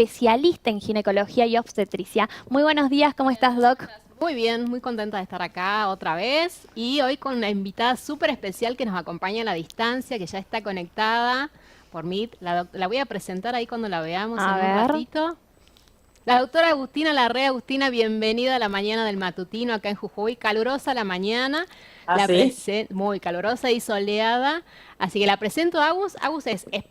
especialista en ginecología y obstetricia. Muy buenos días, ¿cómo estás, Doc? Muy bien, muy contenta de estar acá otra vez y hoy con una invitada súper especial que nos acompaña a la distancia, que ya está conectada por Meet. La voy a presentar ahí cuando la veamos A en un ver. ratito. La doctora Agustina Larrea. Agustina, bienvenida a la mañana del matutino acá en Jujuy. Calurosa la mañana, Ah, sí. muy calurosa y soleada. Así que la presento a Agus.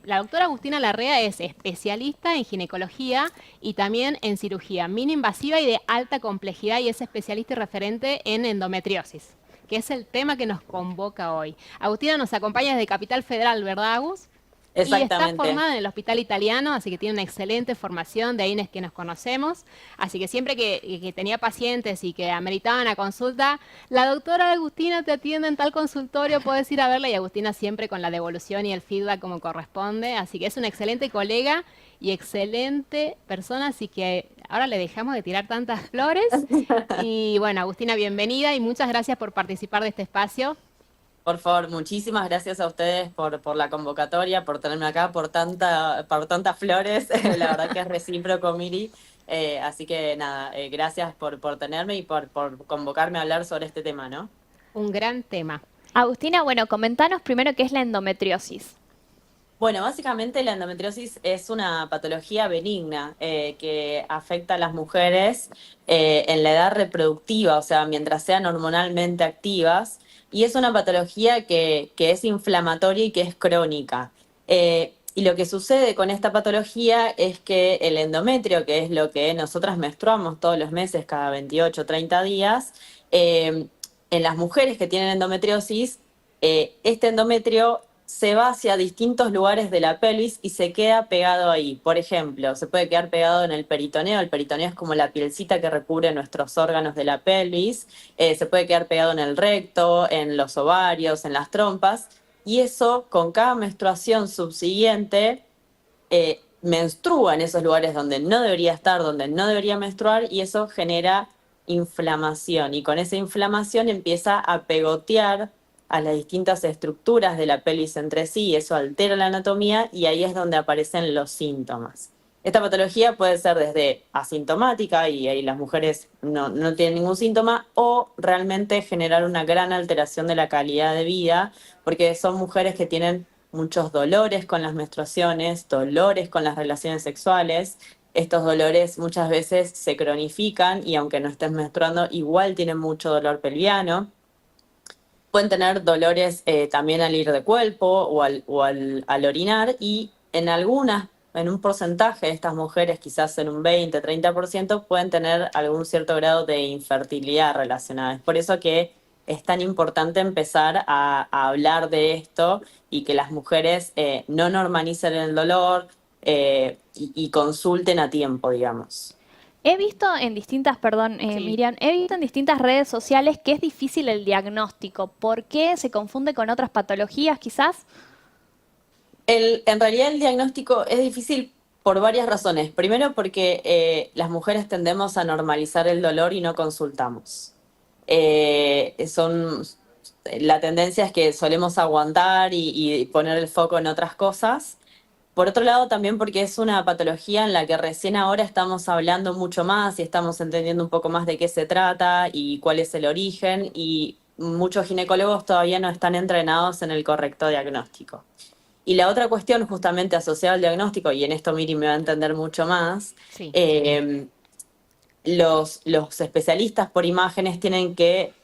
La doctora Agustina Larrea es especialista en ginecología y también en cirugía mini-invasiva y de alta complejidad y es especialista y referente en endometriosis, que es el tema que nos convoca hoy. Agustina nos acompaña desde Capital Federal, ¿verdad, Agus? Y está Exactamente. formada en el Hospital Italiano, así que tiene una excelente formación, de ahí es que nos conocemos. Así que siempre que tenía pacientes y que ameritaban a consulta, la doctora Agustina te atiende en tal consultorio, puedes ir a verla y Agustina siempre con la devolución y el feedback como corresponde. Así que es una excelente colega y excelente persona, así que ahora le dejamos de tirar tantas flores. Y bueno, Agustina, bienvenida y muchas gracias por participar de este espacio. Por favor, muchísimas gracias a ustedes por la convocatoria, por tenerme acá, por tantas flores. La verdad que es recíproco, Miri. Así que nada, gracias por tenerme y por convocarme a hablar sobre este tema, ¿no? Un gran tema. Agustina, bueno, comentanos primero qué es la endometriosis. Bueno, básicamente la endometriosis es una patología benigna que afecta a las mujeres en la edad reproductiva, o sea, mientras sean hormonalmente activas, y es una patología que es inflamatoria y que es crónica. Y lo que sucede con esta patología es que el endometrio, que es lo que nosotras menstruamos todos los meses, cada 28 o 30 días, en las mujeres que tienen endometriosis, este endometrio se va hacia distintos lugares de la pelvis y se queda pegado ahí. Por ejemplo, se puede quedar pegado en el peritoneo. El peritoneo es como la pielcita que recubre nuestros órganos de la pelvis. Se puede quedar pegado en el recto, en los ovarios, en las trompas. Y eso, con cada menstruación subsiguiente, menstrua en esos lugares donde no debería estar, donde no debería menstruar, y eso genera inflamación. Y con esa inflamación empieza a pegotear a las distintas estructuras de la pelvis entre sí, y eso altera la anatomía, y ahí es donde aparecen los síntomas. Esta patología puede ser desde asintomática, y ahí las mujeres no tienen ningún síntoma, o realmente generar una gran alteración de la calidad de vida, porque son mujeres que tienen muchos dolores con las menstruaciones, dolores con las relaciones sexuales. Estos dolores muchas veces se cronifican y aunque no estés menstruando, igual tienen mucho dolor pelviano. Pueden tener dolores también al ir de cuerpo al orinar, y en un porcentaje de estas mujeres, quizás en un 20-30%, pueden tener algún cierto grado de infertilidad relacionada. Es por eso que es tan importante empezar a hablar de esto y que las mujeres no normalicen el dolor y consulten a tiempo, digamos. He visto en distintas, perdón, Sí. Miriam, he visto en distintas redes sociales que es difícil el diagnóstico. ¿Por qué se confunde con otras patologías, quizás? En realidad el diagnóstico es difícil por varias razones. Primero porque las mujeres tendemos a normalizar el dolor y no consultamos. La tendencia es que solemos aguantar y poner el foco en otras cosas. Por otro lado, también porque es una patología en la que recién ahora estamos hablando mucho más y estamos entendiendo un poco más de qué se trata y cuál es el origen, y muchos ginecólogos todavía no están entrenados en el correcto diagnóstico. Y la otra cuestión justamente asociada al diagnóstico, y en esto Miri me va a entender mucho más, Sí. los especialistas por imágenes tienen que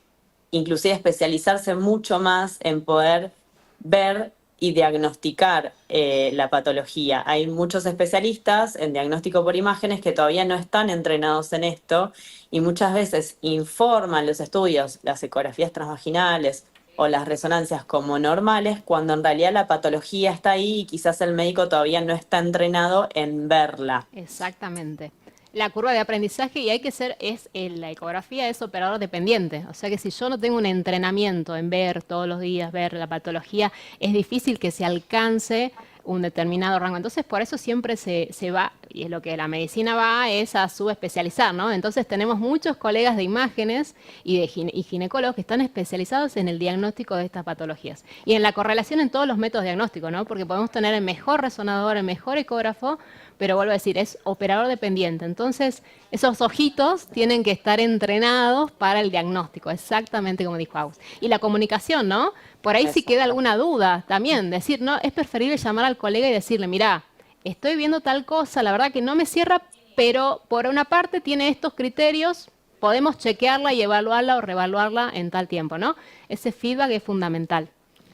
inclusive especializarse mucho más en poder ver y diagnosticar la patología. Hay muchos especialistas en diagnóstico por imágenes que todavía no están entrenados en esto y muchas veces informan los estudios, las ecografías transvaginales o las resonancias como normales, cuando en realidad la patología está ahí y quizás el médico todavía no está entrenado en verla. Exactamente. La curva de aprendizaje y hay que ser, la ecografía es operador dependiente. O sea que si yo no tengo un entrenamiento en ver todos los días, ver la patología, es difícil que se alcance un determinado rango. Entonces, por eso siempre se va, y es lo que la medicina va, es a subespecializar, ¿no? Entonces, tenemos muchos colegas de imágenes y ginecólogos que están especializados en el diagnóstico de estas patologías. Y en la correlación en todos los métodos diagnósticos, ¿no? Porque podemos tener el mejor resonador, el mejor ecógrafo, pero vuelvo a decir, es operador dependiente. Entonces, esos ojitos tienen que estar entrenados para el diagnóstico, exactamente como dijo Agus. Y la comunicación, ¿no? Por ahí si queda Exacto. alguna duda también, decir, no, es preferible llamar al colega y decirle, mira, estoy viendo tal cosa, la verdad que no me cierra, pero por una parte tiene estos criterios, podemos chequearla y evaluarla o reevaluarla en tal tiempo, ¿no? Ese feedback es fundamental.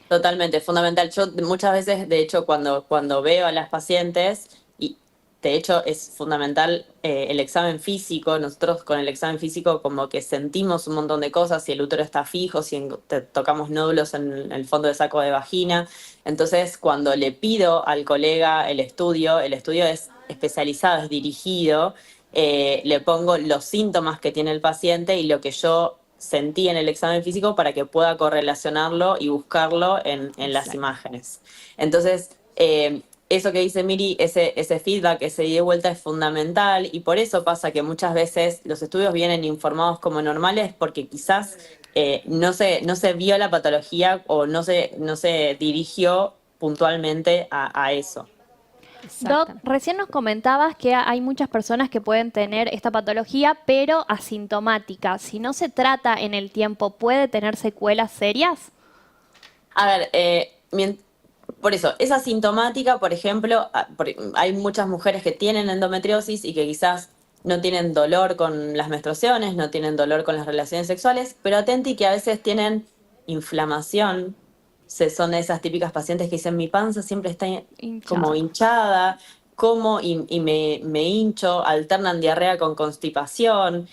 Totalmente, fundamental. Yo muchas veces, de hecho, cuando veo a las pacientes, y de hecho es fundamental el examen físico, nosotros con el examen físico como que sentimos un montón de cosas, si el útero está fijo, si tocamos nódulos en el fondo de saco de vagina. Entonces, cuando le pido al colega el estudio es especializado, es dirigido, le pongo los síntomas que tiene el paciente y lo que yo sentí en el examen físico para que pueda correlacionarlo y buscarlo en las Exacto. imágenes. Entonces, eso que dice Miri, ese feedback, ese ida y vuelta es fundamental y por eso pasa que muchas veces los estudios vienen informados como normales porque quizás no se vio la patología o no se dirigió puntualmente a eso. Doc, Exactamente. recién nos comentabas que hay muchas personas que pueden tener esta patología, pero asintomática. Si no se trata en el tiempo, ¿puede tener secuelas serias? A ver, por eso, es asintomática, por ejemplo, hay muchas mujeres que tienen endometriosis y que quizás no tienen dolor con las menstruaciones, no tienen dolor con las relaciones sexuales, pero atenti que a veces tienen inflamación. Son esas típicas pacientes que dicen, mi panza siempre está como Hinchada. hinchada, como y me hincho, alternan diarrea con constipación,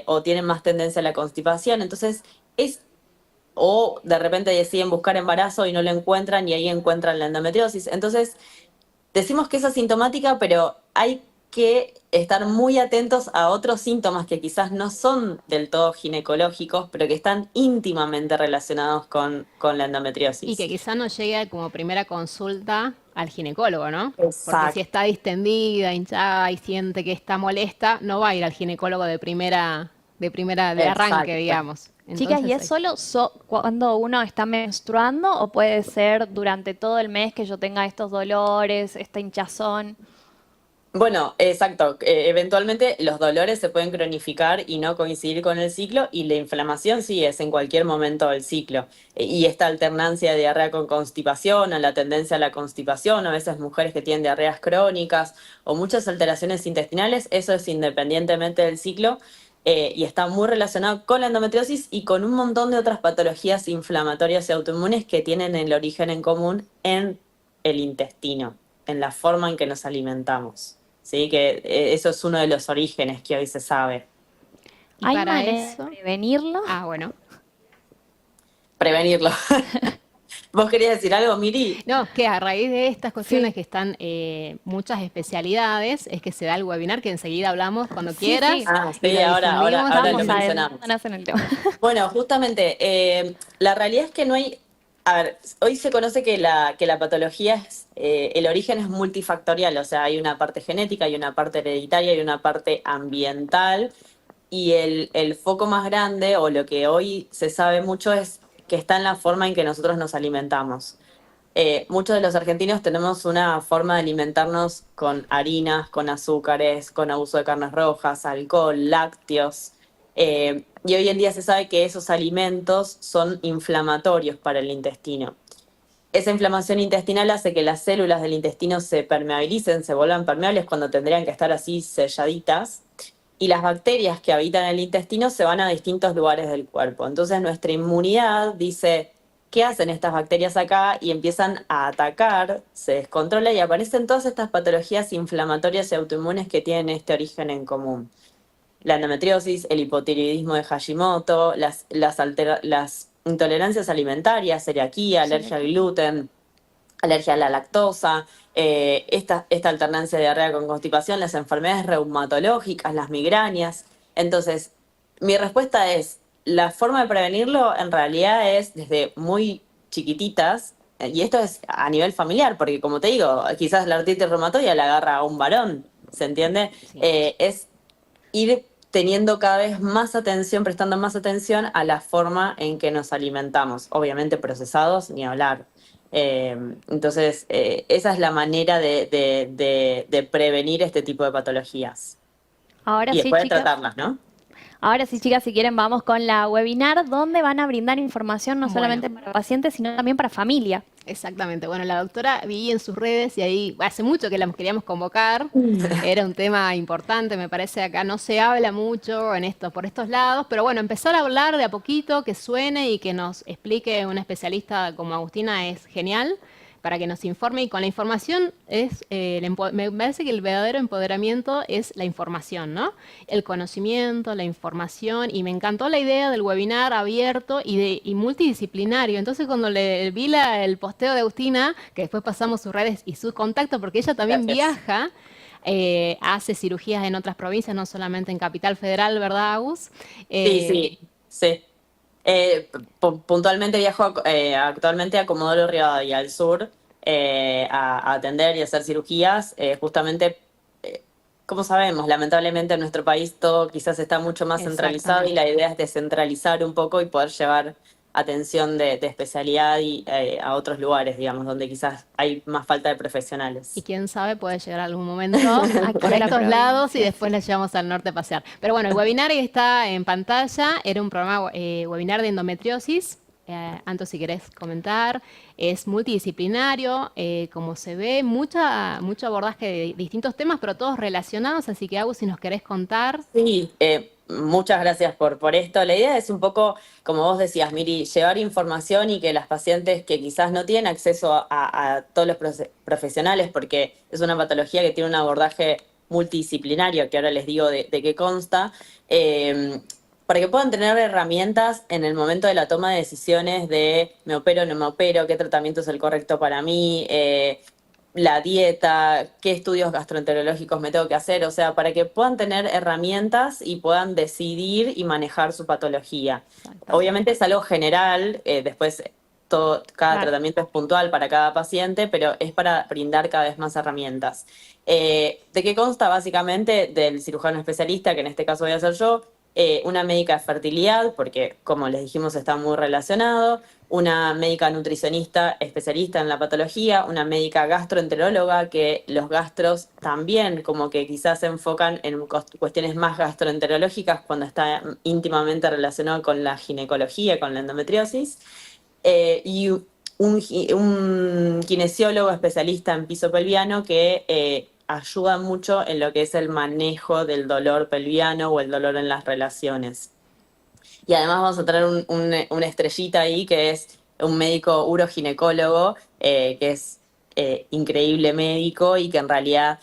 o tienen más tendencia a la constipación. Entonces, es o de repente deciden buscar embarazo y no lo encuentran y ahí encuentran la endometriosis. Entonces, decimos que es asintomática, pero hay que estar muy atentos a otros síntomas que quizás no son del todo ginecológicos, pero que están íntimamente relacionados con la Y que endometriosis. quizá no llegue como primera consulta al ginecólogo, ¿no? Porque si Exacto. está distendida, hinchada y siente que está molesta, no va a ir al ginecólogo de arranque, Exacto. digamos. Chicas, ¿y Entonces, es solo cuando uno está menstruando o puede ser durante todo el mes que yo tenga estos dolores, esta hinchazón? Bueno, exacto. Eventualmente los dolores se pueden cronificar y no coincidir con el ciclo y la inflamación sí es en cualquier momento del ciclo. Y esta alternancia de diarrea con constipación o la tendencia a la constipación, a veces mujeres que tienen diarreas crónicas o muchas alteraciones intestinales, eso es independientemente del ciclo y está muy relacionado con la endometriosis y con un montón de otras patologías inflamatorias y autoinmunes que tienen el origen en común en el intestino, en la forma en que nos alimentamos. Sí, que eso es uno de los orígenes que hoy se sabe. y ¿Hay para manera de eso, prevenirlo? bueno. Prevenirlo. ¿Vos querías decir algo, Miri? No, que a raíz de estas cuestiones Sí, que están muchas especialidades, es que se da el webinar que enseguida hablamos cuando sí, quieras sí. Ah, y sí, lo difundimos ahora lo Estamos y mencionamos. adentrándose en el tema. Bueno, justamente, la realidad es que no hay, a ver, hoy se conoce que la patología es, el origen es multifactorial, o sea, hay una parte genética, hay una parte hereditaria, hay una parte ambiental, y el foco más grande, o lo que hoy se sabe mucho, es que está en la forma en que nosotros nos alimentamos. Muchos de los argentinos tenemos una forma de alimentarnos con harinas, con azúcares, con abuso de carnes rojas, alcohol, lácteos. Y hoy en día se sabe que esos alimentos son inflamatorios para el intestino. Esa inflamación intestinal hace que las células del intestino se permeabilicen, se vuelvan permeables cuando tendrían que estar así selladitas. Y las bacterias que habitan el intestino se van a distintos lugares del cuerpo. Entonces nuestra inmunidad dice, ¿qué hacen estas bacterias acá? Y empiezan a atacar, se descontrola y aparecen todas estas patologías inflamatorias y autoinmunes que tienen este origen en común. La endometriosis, el hipotiroidismo de Hashimoto, las intolerancias alimentarias, celiaquía, alergia al Celiaquía. gluten, alergia a la lactosa, esta alternancia de diarrea con constipación, las enfermedades reumatológicas, las migrañas. Entonces, mi respuesta es, la forma de prevenirlo en realidad es desde muy chiquititas, y esto es a nivel familiar, porque como te digo, quizás la artritis reumatoidea la agarra a un varón, ¿se entiende? sí. Es ir teniendo cada vez más atención, prestando más atención a la forma en que nos alimentamos. Obviamente procesados, ni hablar. Entonces, esa es la manera de prevenir este tipo de patologías Ahora y sí, después de chicas. tratarlas, ¿no? Ahora sí, chicas, si quieren, vamos con la webinar donde van a brindar información no Bueno. solamente para pacientes, sino también para familia. Exactamente. Bueno, la doctora vi en sus redes y ahí hace mucho que la queríamos convocar. Era un tema importante, me parece. Acá no se habla mucho en esto, por estos lados, pero bueno, empezar a hablar de a poquito, que suene y que nos explique una especialista como Agustina es genial para que nos informe y con la información es, me parece que el verdadero empoderamiento es la información, ¿no? El conocimiento, la información y me encantó la idea del webinar abierto y multidisciplinario. Entonces cuando le vi el posteo de Agustina, que después pasamos sus redes y sus contactos, porque ella también Gracias. viaja, hace cirugías en otras provincias, no solamente en Capital Federal, ¿verdad, Agus? Sí, Eh, sí, sí. Puntualmente viajo actualmente a Comodoro Rivadavia, al sur, a atender y hacer cirugías. Justamente, como sabemos, lamentablemente en nuestro país todo quizás está mucho más centralizado y exactamente. la idea es descentralizar un poco y poder llevar atención de especialidad y, a otros lugares, digamos, donde quizás hay más falta de Y profesionales. quién sabe, puede llegar algún momento por Aquí a la estos lados y provincia, después sí. la llevamos al norte a pasear. Pero bueno, el webinar está en pantalla, era un programa webinar de endometriosis. Anto, si querés comentar, es multidisciplinario, como se ve, mucho abordaje de distintos temas, pero todos relacionados, así que Agus, si nos querés contar. Sí, muchas gracias por esto. La idea es un poco, como vos decías, Miri, llevar información y que las pacientes que quizás no tienen acceso a todos los profesionales, porque es una patología que tiene un abordaje multidisciplinario, que ahora les digo de qué consta, eh, para que puedan tener herramientas en el momento de la toma de decisiones de me opero, no me opero, qué tratamiento es el correcto para mí, la dieta, qué estudios gastroenterológicos me tengo que hacer, o sea, para que puedan tener herramientas y puedan decidir y manejar su patología. Exactamente. Obviamente es algo general, después cada Claro. tratamiento es puntual para cada paciente, pero es para brindar cada vez más herramientas. ¿De qué consta básicamente? Del cirujano especialista, que en este caso voy a ser yo, una médica de fertilidad, porque como les dijimos está muy relacionado, una médica nutricionista especialista en la patología, una médica gastroenteróloga, que los gastros también como que quizás se enfocan en cuestiones más gastroenterológicas cuando está íntimamente relacionado con la ginecología, con la endometriosis, y un kinesiólogo especialista en piso pelviano que ayuda mucho en lo que es el manejo del dolor pelviano o el dolor en las relaciones. Y además vamos a tener una estrellita ahí que es un médico uroginecólogo, que es increíble médico y que en realidad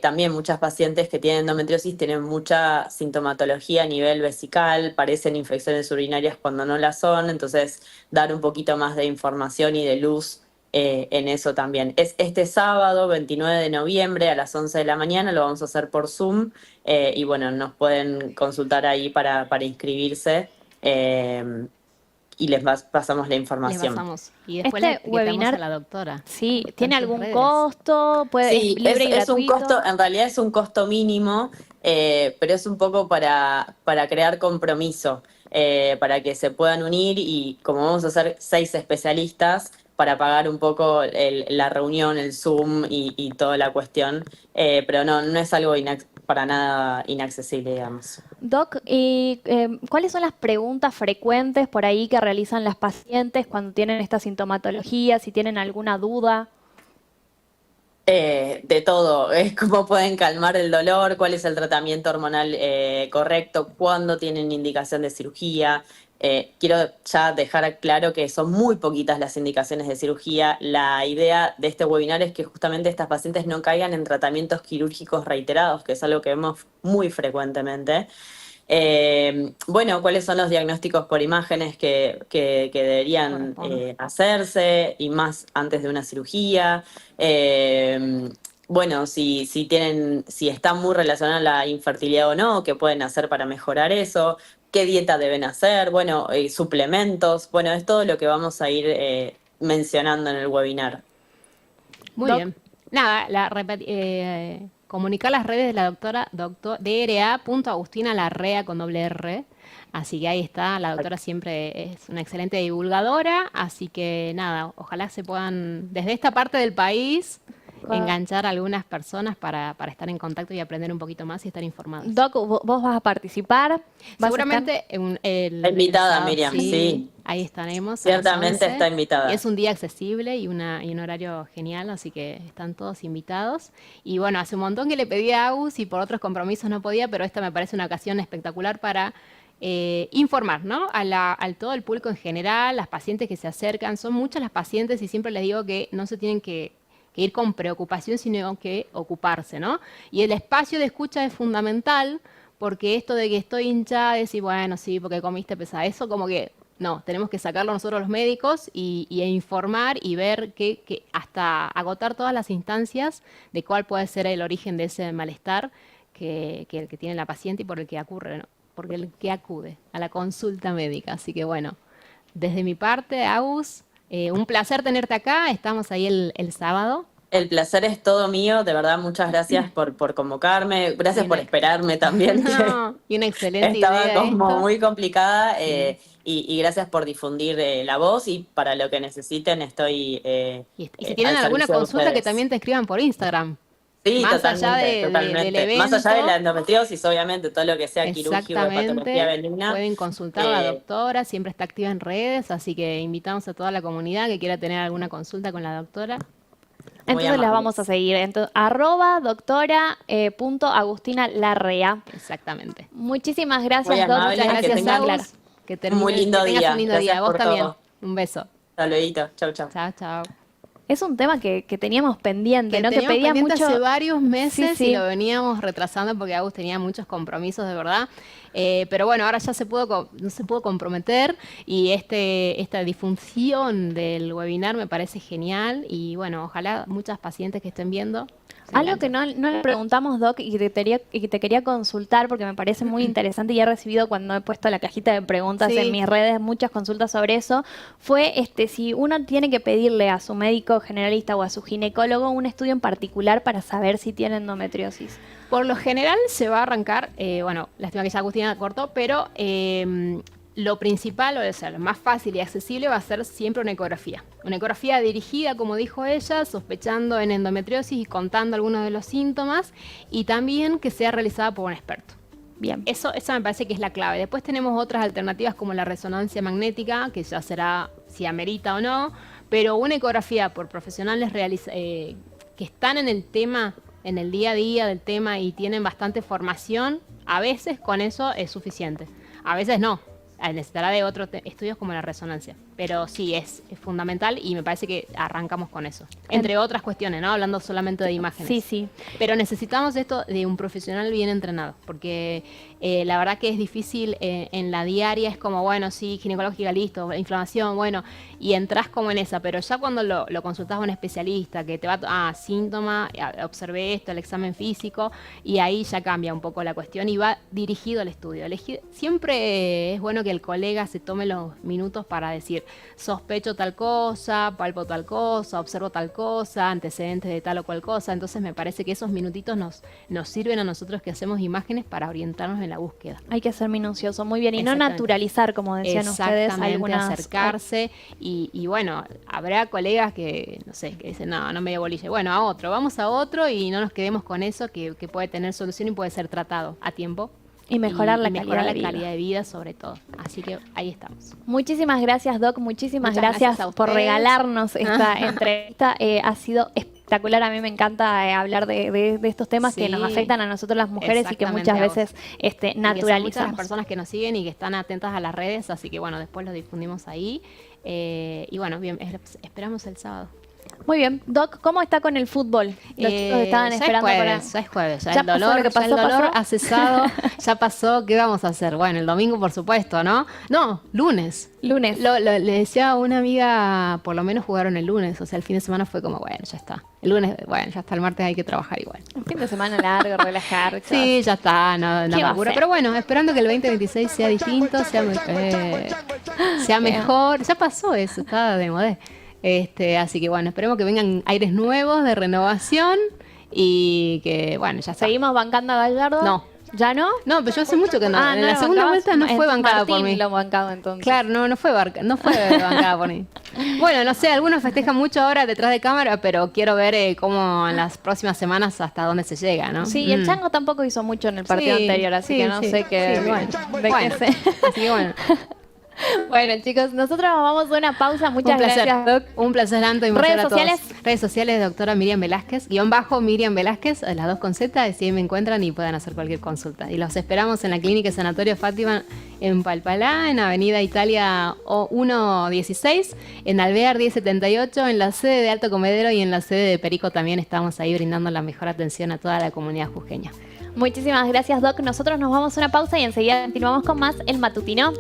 también muchas pacientes que tienen endometriosis tienen mucha sintomatología a nivel vesical, parecen infecciones urinarias cuando no las son, entonces dar un poquito más de información y de luz en eso también. Es este sábado, 29 de noviembre a las 11 de la mañana, lo vamos a hacer por Zoom. Y bueno, nos pueden consultar ahí para inscribirse, y pasamos la Le información. pasamos. Y después la Este etiquetamos a webinar, la doctora. sí, ¿Cómo están ¿tiene sus algún redes? costo? ¿Es Sí, libre y es un costo, gratuito? en realidad es un costo mínimo, pero es un poco para crear compromiso, para que se puedan unir y como vamos a ser 6 especialistas, para pagar un poco la reunión, el Zoom y toda la cuestión, pero no es algo para nada inaccesible, digamos. Doc, ¿y cuáles son las preguntas frecuentes por ahí que realizan las pacientes cuando tienen esta sintomatología, si tienen alguna duda? De todo, es cómo pueden calmar el dolor, cuál es el tratamiento hormonal correcto, cuándo tienen indicación de cirugía. Quiero ya dejar claro que son muy poquitas las indicaciones de cirugía. La idea de este webinar es que justamente estas pacientes no caigan en tratamientos quirúrgicos reiterados, que es algo que vemos muy frecuentemente. Bueno, ¿cuáles son los diagnósticos por imágenes que deberían Corresponde. hacerse y más antes de una cirugía? Eh, bueno, si está muy relacionada la infertilidad o no, qué pueden hacer para mejorar eso, qué dieta deben hacer, bueno, suplementos, bueno, es todo lo que vamos a ir mencionando en el webinar. Muy Doc, bien. Nada, comunicar las redes de la doctora DRA.AgustinaLarrea con doble R. Así que ahí está, la doctora siempre es una excelente divulgadora, así que nada, ojalá se puedan, desde esta parte del país, enganchar a algunas personas para estar en contacto y aprender un poquito más y estar informados. Doc, vos vas a participar. Seguramente Está invitada, sábado, Miriam, sí. Ahí estaremos. Ciertamente está invitada. Y es un día accesible y un horario genial, así que están todos invitados. Y bueno, hace un montón que le pedí a Agus y por otros compromisos no podía, pero esta me parece una ocasión espectacular para informar, ¿no? Al todo el público en general, las pacientes que se acercan. Son muchas las pacientes y siempre les digo que no se tienen que ir con preocupación, sino que ocuparse, ¿no? Y el espacio de escucha es fundamental, porque esto de que estoy hinchada, decir, bueno, sí, porque comiste pesada, eso como que, no, tenemos que sacarlo nosotros los médicos e informar y ver que hasta agotar todas las instancias de cuál puede ser el origen de ese malestar que tiene la paciente y por el que ocurre, ¿no? Porque el que acude a la consulta médica. Así que bueno, desde mi parte, Agus, un placer tenerte acá. Estamos ahí el sábado. El placer es todo mío, de verdad, muchas gracias por convocarme, gracias por esperarme también. No, y una excelente Estaba idea como esto. muy complicada y gracias por difundir la voz y para lo que necesiten estoy Y si tienen al alguna servicio de consulta, que ustedes. también te escriban por Instagram. Sí, Más allá totalmente, totalmente. del evento. Más allá de la endometriosis, obviamente, todo lo que sea quirúrgico de patología Exactamente, benigna. pueden consultar a la doctora, siempre está activa en redes, así que invitamos a toda la comunidad que quiera tener alguna consulta con la doctora. Entonces las amables. vamos a seguir. Entonces, @doctora.AgustinaLarrea. Exactamente. Muchísimas Muy gracias, Doc. amable, Muchas que gracias, tengas Clara. Agus. Que muy lindo que tengas día. un lindo Gracias día. Vos por también. todo. Un beso. Hasta luego. Chau, chau. Chao, chao. Es un tema que teníamos pendiente, ¿no? Que teníamos pedía pendiente mucho. hace varios meses Sí, y sí. lo veníamos retrasando porque Agus tenía muchos compromisos, de verdad. Pero bueno, ahora ya no se pudo comprometer y esta difusión del webinar me parece genial y bueno, ojalá muchas pacientes que estén viendo. Algo que no le preguntamos, Doc, y que te quería consultar porque me parece muy interesante y he recibido cuando he puesto la cajita de preguntas Sí. en mis redes muchas consultas sobre eso, fue si uno tiene que pedirle a su médico generalista o a su ginecólogo un estudio en particular para saber si tiene endometriosis. Por lo general se va a arrancar, bueno, lástima que ya Agustina cortó, pero lo principal, o sea, lo más fácil y accesible va a ser siempre una ecografía. Una ecografía dirigida, como dijo ella, sospechando en endometriosis y contando algunos de los síntomas, y también que sea realizada por un experto. Bien. Esa me parece que es la clave. Después tenemos otras alternativas como la resonancia magnética, que ya será si amerita o no, pero una ecografía por profesionales que están en el tema, en el día a día del tema y tienen bastante formación, a veces con eso es suficiente. A veces no. Necesitará de otros estudios como la resonancia. Pero sí, es fundamental y me parece que arrancamos con eso. Entre otras cuestiones, ¿no? Hablando solamente de imágenes. Sí, sí. Pero necesitamos esto de un profesional bien entrenado, porque la verdad que es difícil en la diaria, es como, bueno, sí, ginecológica, listo, inflamación, bueno, y entras como en esa, pero ya cuando lo consultas a un especialista que te va síntoma, observé esto, el examen físico, y ahí ya cambia un poco la cuestión y va dirigido al estudio. Siempre es bueno que el colega se tome los minutos para decir, sospecho tal cosa, palpo tal cosa, observo tal cosa, antecedentes de tal o cual cosa. Entonces me parece que esos minutitos nos sirven a nosotros que hacemos imágenes para orientarnos en la búsqueda. Hay que ser minucioso, muy bien, y no Exactamente. naturalizar, como decían ustedes, Exactamente, algunas. acercarse y bueno, habrá colegas que, no sé, que dicen, no me dio bolilla. Bueno, a otro, vamos a otro y no nos quedemos con eso que puede tener solución y puede ser tratado a tiempo. Y mejorar la mejorar la calidad de vida. calidad de vida sobre todo. Así que ahí estamos. Muchísimas gracias, Doc. Muchísimas Muchas gracias gracias a por ustedes. regalarnos esta entrevista. Ha sido espectacular. A mí me encanta hablar de estos temas que Sí. nos afectan a nosotros las mujeres y que Exactamente, muchas a vos. veces Y que son muchas las naturalizamos. personas que nos siguen y que están atentas a las redes, así que bueno, después lo difundimos ahí. Y bueno, bien, esperamos el sábado. Muy bien. Doc, ¿cómo está con el fútbol? Los chicos estaban ya esperando es para... jueves, ya es jueves, ya Ya el pasó dolor, lo que ya el pasó, dolor pasó. ha cesado, ya pasó, ¿qué vamos a hacer? Bueno, el domingo por supuesto, ¿no? No, lunes. Lunes. Le decía a una amiga, por lo menos jugaron el lunes, o sea, el fin de semana fue como, bueno, ya está. El lunes, bueno, ya está, el martes hay que trabajar igual. Un fin de semana largo, relajar. Sí, ya está, no ¿Qué va a apura. hacer? Pero bueno, esperando que el 2026 sea distinto, sea mejor. Ya pasó eso, está de moda. Así que bueno, esperemos que vengan aires nuevos de renovación y que, bueno, ya está. ¿Seguimos bancando a Gallardo? No. ¿Ya no? No, pero yo hace mucho que no. Ah, en no la lo segunda bancabas. vuelta no fue bancada Martín por mí. lo bancaba entonces. Claro, no fue bancada por mí. Bueno, no sé, algunos festejan mucho ahora detrás de cámara, pero quiero ver cómo en las próximas semanas hasta dónde se llega, ¿no? Sí, y el Chango tampoco hizo mucho en el partido Sí, anterior, así sí, que no sí, sé qué, sí, bueno. de Bueno, qué sé. así que bueno. Bueno, chicos, nosotros vamos a una pausa. Muchas Un placer, gracias, Doc. Un placer, Anto, y un Redes placer a todos. sociales. Redes sociales, doctora Miriam Velázquez, _Miriam Velázquez, las dos con Z, y ahí me encuentran y puedan hacer cualquier consulta. Y los esperamos en la Clínica y Sanatorio Fátima en Palpalá, en Avenida Italia 116, en Alvear 1078, en la sede de Alto Comedero y en la sede de Perico también estamos ahí brindando la mejor atención a toda la comunidad jujeña. Muchísimas gracias, Doc. Nosotros nos vamos a una pausa y enseguida continuamos con más El Matutino.